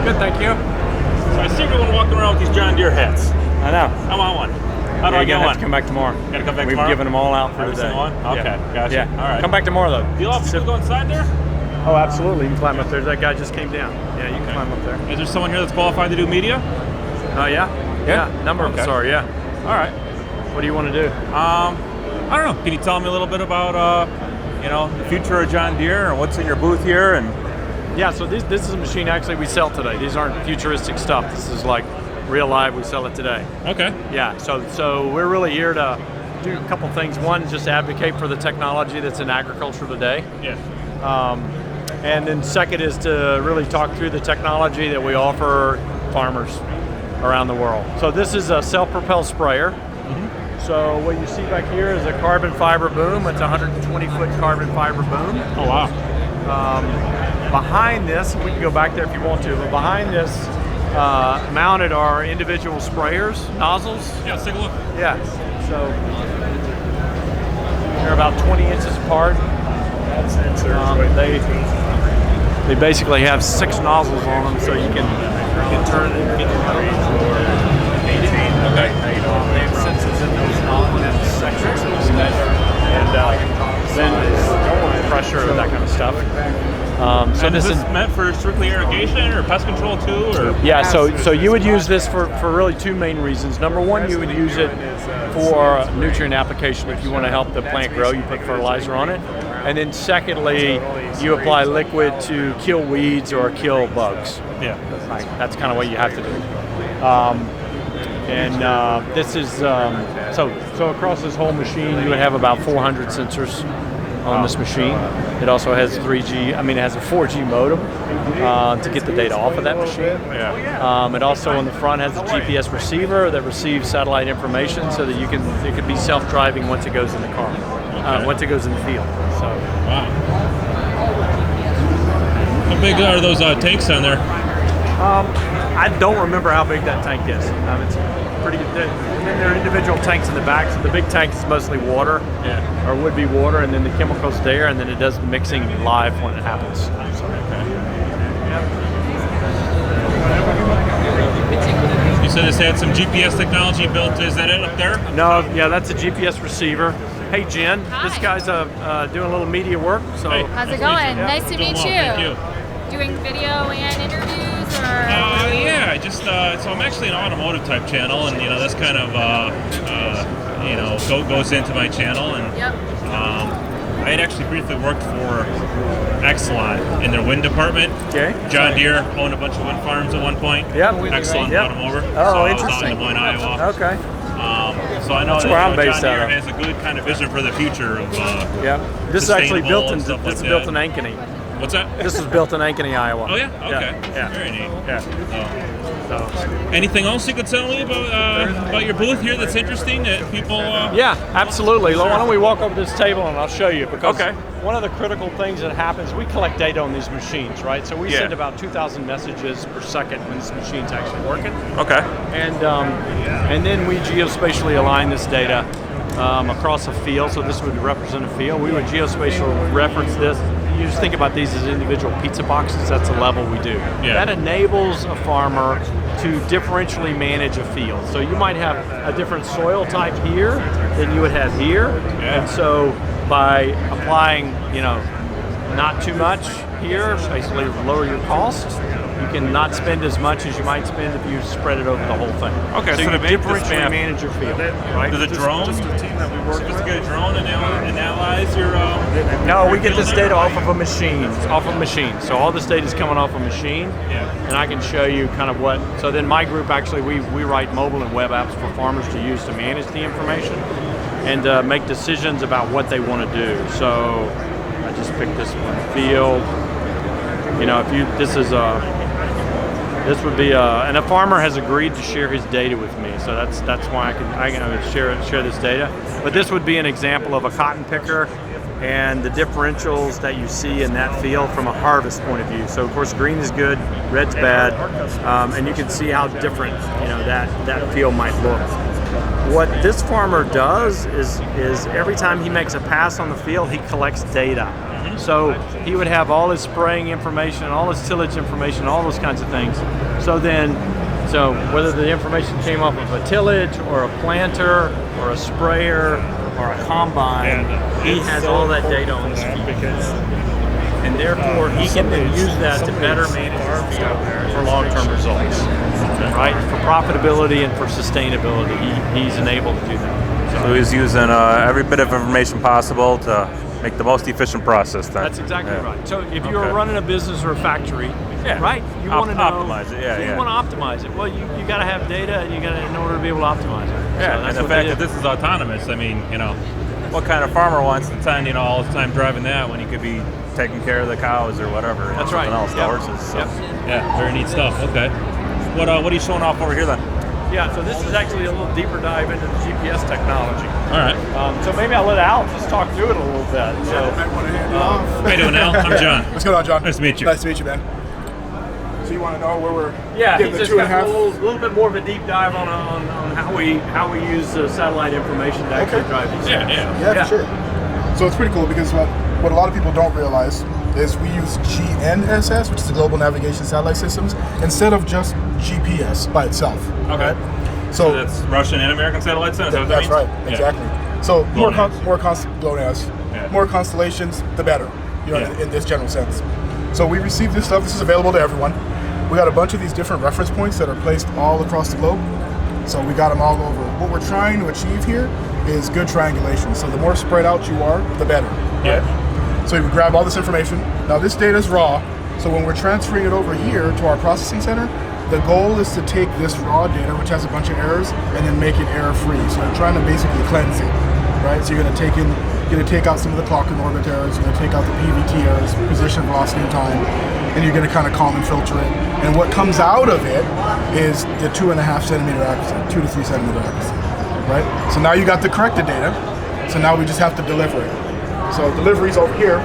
Good, thank you. So I see everyone walking around with these John Deere hats. I know. I want one. How do I get one? Have to come back tomorrow. Gotta come back We've tomorrow? given them all out for Every today. single one? Okay, gotcha. Yeah. All right. Come back tomorrow, though. Do you allow people to go inside there? Oh, absolutely. You can climb up there. That guy just came down. Yeah, you can climb up there. Is there someone here that's qualified to do media? Yeah. Number of us are, yeah. All right. What do you want to do? I don't know. Can you tell me a little bit about, the future of John Deere and what's in your booth here? And Yeah, so this is a machine actually we sell today. These aren't futuristic stuff. This is like real live. We sell it today. Okay. Yeah, so we're really here to do a couple things. One, just advocate for the technology that's in agriculture today. Yeah. And then second is to really talk through the technology that we offer farmers around the world. So this is a self-propelled sprayer. So what you see back here is a carbon fiber boom. It's a 120-foot carbon fiber boom. Oh, wow. Behind this, we can go back there if you want to, but behind this mounted are individual sprayers, nozzles. Yeah, let's take a look. Yeah, so they're about 20 inches apart. They basically have 6 nozzles on them, so you can turn it and get the Okay. They have sensors in those sections that we measure, and then pressure and that kind of stuff. So this is meant for strictly irrigation or pest control too, or? Yeah, so you would use this for really 2 main reasons. Number one, you would use it for nutrient application. If you want to help the plant grow, you put fertilizer on it. And then secondly, you apply liquid to kill weeds or kill bugs. Yeah. That's kind of what you have to do. This is, so across this whole machine, you would have about 400 sensors on this machine. It also has it has a 4G modem to get the data off of that machine. Yeah. It also on the front has a GPS receiver that receives satellite information so that it can be self-driving once it goes in the car, once it goes in the field. So. Wow. How big are those tanks on there? I don't remember how big that tank is. It's pretty good. And then there are individual tanks in the back. So the big tank is mostly water, or would be water, and then the chemicals there, and then it does the mixing live when it happens. So, You said this had some GPS technology built. Is that it up there? No, yeah, that's a GPS receiver. Hey, Jen, Hi. this guy's doing a little media work. So Hey. How's it going? Nice to meet Doing you. well, thank you. Doing video and interviews, or? Yeah, so I'm actually an automotive type channel, and that's kind of goes into my channel, and Yep. I had actually briefly worked for Exelon in their wind department. Okay. John Deere owned a bunch of wind farms at one point. Yep. Exelon Yep. bought them over. Oh, so I was out interesting. in Des Moines, Iowa. Okay. So I know That's that where I'm based John Deere out of. has a good kind of vision for the future of Yeah. This is actually sustainable built in and stuff like built that. in Ankeny. What's that? This was built in Ankeny, Iowa. Oh yeah. Okay. Yeah. Very neat. Yeah. So. Anything else you could tell me about your booth here that's interesting that people? Yeah, absolutely. Why don't we walk over to this table and I'll show you, because Okay. one of the critical things that happens, we collect data on these machines, right? So we Yeah. send about 2,000 messages per second when this machine's actually working. Okay. And then we geospatially align this data across a field. So this would represent a field. We would geospatial reference this. You just think about these as individual pizza boxes. That's the level we do. Yeah. That enables a farmer to differentially manage a field. So you might have a different soil type here than you would have here. Yeah. And so by applying, not too much here, basically lower your costs, you can not spend as much as you might spend if you spread it over the whole thing. Okay, so so you to make this differentially map- manage your field, right? Does a drone? Just a team that we work Just with. get a drone and analyze your. No, we get this data off of a machine. So all this data is coming off a machine, Yeah. and I can show you kind of what. So then my group actually we write mobile and web apps for farmers to use to manage the information and make decisions about what they want to do. So I just picked this one field. This would be and a farmer has agreed to share his data with me, so that's why I can share this data. But this would be an example of a cotton picker and the differentials that you see in that field from a harvest point of view. So of course green is good, red's bad, and you can see how different that field might look. What this farmer does is every time he makes a pass on the field, he collects data. So he would have all his spraying information, all his tillage information, all those kinds of things. So whether the information came off of a tillage or a planter or a sprayer or a combine, he has all that data on his feed. And therefore, he can then use that to better manage his field for long-term results, right? For profitability and for sustainability, he's enabled to do that. So he's using every bit of information possible to make the most efficient process then. That's exactly right. So if you are running a business or a factory, right, you want to know, optimize it. You want to optimize it. Well, you got to have data, and you got to in order to be able to optimize it. Yeah, so and the fact that this is autonomous, I mean, what kind of farmer wants to spend, all his time driving that when he could be taking care of the cows or whatever? That's right. Else, the horses. So. Yeah, very neat stuff. Okay. What are you showing off over here then? Yeah, so this is actually a little deeper dive into the GPS technology. All right. So maybe I'll let Al just talk through it a little bit. So, how you doing, Al? I'm John. What's going on, John? Nice to meet you. Nice to meet you, man. So you want to know where we're he's getting the just 2.5? got a little bit more of a deep dive on how we use satellite information to actually drive these. Yeah, for sure. So it's pretty cool because what a lot of people don't realize is we use GNSS, which is the Global Navigation Satellite Systems, instead of just GPS by itself. Okay. So that's Russian and American satellites, then? Is that what That's that means? right, exactly. So more constellations, the better, in this general sense. So we received this stuff. This is available to everyone. We got a bunch of these different reference points that are placed all across the globe. So we got them all over. What we're trying to achieve here is good triangulation. So the more spread out you are, the better. Yeah. Right? So we grab all this information. Now this data is raw. So when we're transferring it over here to our processing center, the goal is to take this raw data, which has a bunch of errors, and then make it error-free. So you're trying to basically cleanse it, right? So you're going to take out some of the clock and orbit errors. You're going to take out the PVT errors, position, velocity, and time, and you're going to kind of calm and filter it. And what comes out of it is the 2.5 centimeter accuracy, 2 to 3 centimeter accuracy, right? So now you got the corrected data. So now we just have to deliver it. So delivery's over here.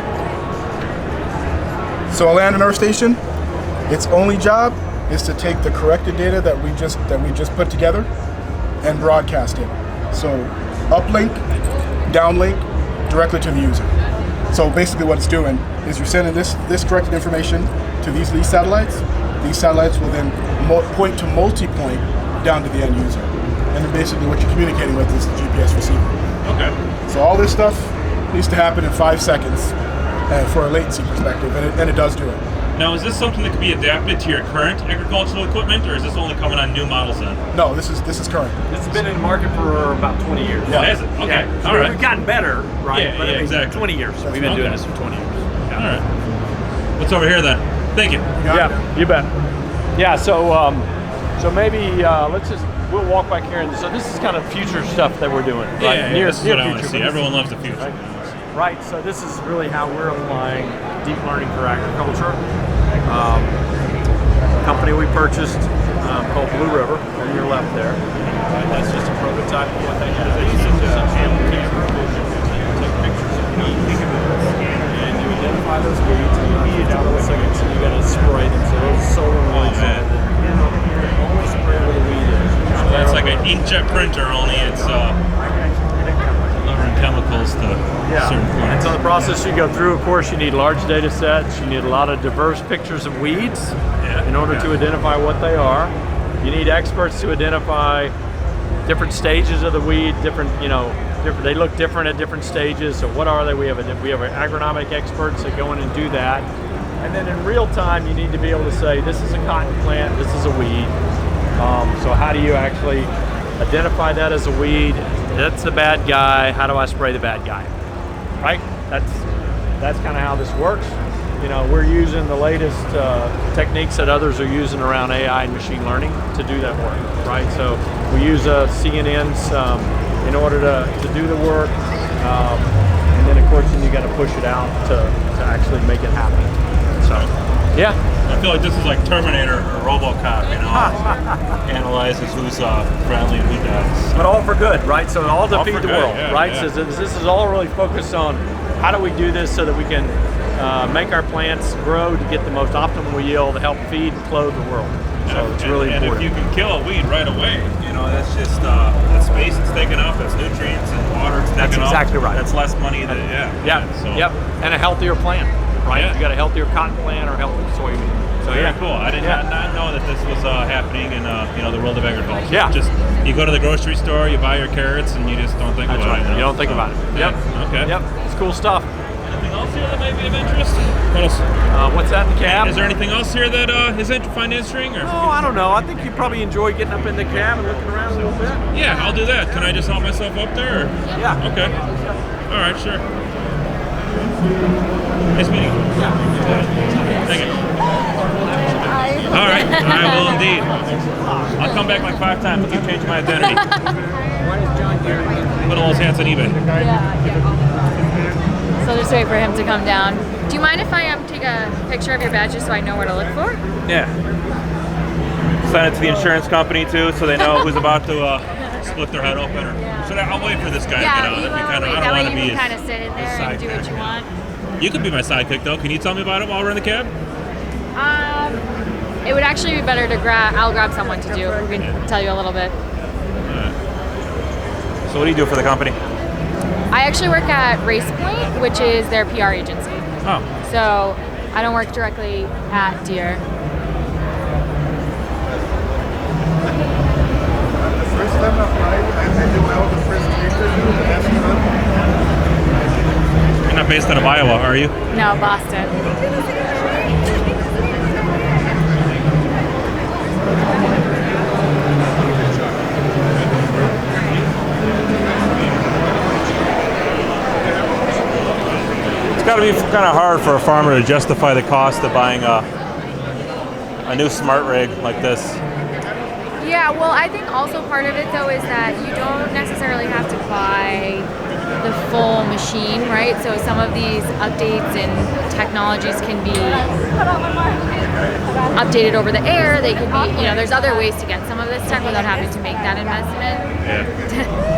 So a land and earth station, its only job is to take the corrected data that we just put together and broadcast it. So uplink, downlink, directly to the user. So basically what it's doing is you're sending this corrected information to these satellites. These satellites will then point to multi-point down to the end user. And then basically what you're communicating with is the GPS receiver. Okay. So all this stuff needs to happen in 5 seconds for a latency perspective, and it does do it. Now, is this something that could be adapted to your current agricultural equipment, or is this only coming on new models then? No, this is current. This has been in the market for about 20 years. Yeah. Oh, is it? Okay. Yeah. All right. We've gotten better, right? Yeah, but exactly. 20 years. We've been doing this for 20 years. All right. What's over here then? Thank you. Yeah, you bet. Yeah, so maybe we'll walk back here. So this is kind of future stuff that we're doing, right? Yeah, Near this is what I want future. to see. Everyone loves the future. Right, so this is really how we're applying deep learning for agriculture. Company we purchased called Blue River on your left there. That's just a prototype of what they have. They use essentially a camera vision to take pictures of weeds, and you identify those weeds, and you feed out those seconds, and you got to spray them. So those solar lights on it. Only spray where the weed is. So that's like an inkjet printer, only it's delivering chemicals to certain points. And so the process you go through, of course, you need large data sets. You need a lot of diverse pictures of weeds in order to identify what they are. You need experts to identify different stages of the weed, they look different at different stages. So what are they? We have agronomic experts that go in and do that. And then in real time, you need to be able to say, this is a cotton plant, this is a weed. So how do you actually identify that as a weed? That's the bad guy. How do I spray the bad guy? Right? That's kind of how this works. We're using the latest techniques that others are using around AI and machine learning to do that work, right? So we use CNNs in order to do the work, and then of course you got to push it out to actually make it happen. So, yeah. I feel like this is like Terminator or RoboCop, analyzes who's friendly and who does. But all for good, right? So all to feed the world, yeah, right? Yeah. So this is all really focused on how do we do this so that we can make our plants grow to get the most optimal yield to help feed and clothe the world. So it's really and important. if you can kill a weed right away, that's just that space it's taken up, that's nutrients and water it's taken up. That's exactly right. That's less money than Yep. And a healthier plant, right? Yeah. You got a healthier cotton plant or a healthier soybean. So Very cool. I did not know that this was happening in the world of agriculture. Yeah. Just you go to the grocery store, you buy your carrots, and you just don't think That's about right. it. You don't think about it. Yep. Okay. Yep. It's cool stuff. Anything else here that might be of interest? What else? What's that in the cab? Is there anything else here that is find interesting? Or? Oh, I don't know. I think you probably enjoy getting up in the cab and looking around a little bit. Yeah, I'll do that. Can I just help myself up there? Or? Yeah. Okay. All right, sure. Nice meeting you. Thank you. All right, I will indeed. I'll come back like 5 times. Keep changing my identity. Put all those hands on eBay. So just wait for him to come down. Do you mind if I take a picture of your badges so I know where to look for? Yeah. Send it to the insurance company too, so they know who's about to split their head open. Or should I'll wait for this guy to get out. You I don't that way want to you be can kind of sit in there and do what you want. You could be my sidekick though. Can you tell me about it while we're in the cab? It would actually be better to I'll grab someone to do who can tell you a little bit. So what do you do for the company? I actually work at Race Point, which is their PR agency. Oh. So I don't work directly at Deere. The first time I applied, I do all the first interview and ask them. You're not based out of Iowa, are you? No, Boston. It's got to be kind of hard for a farmer to justify the cost of buying a new smart rig like this. Yeah, well, I think also part of it though is that you don't necessarily have to buy the full machine, right? So some of these updates and technologies can be updated over the air. They could be, there's other ways to get some of this tech without having to make that investment. Yeah.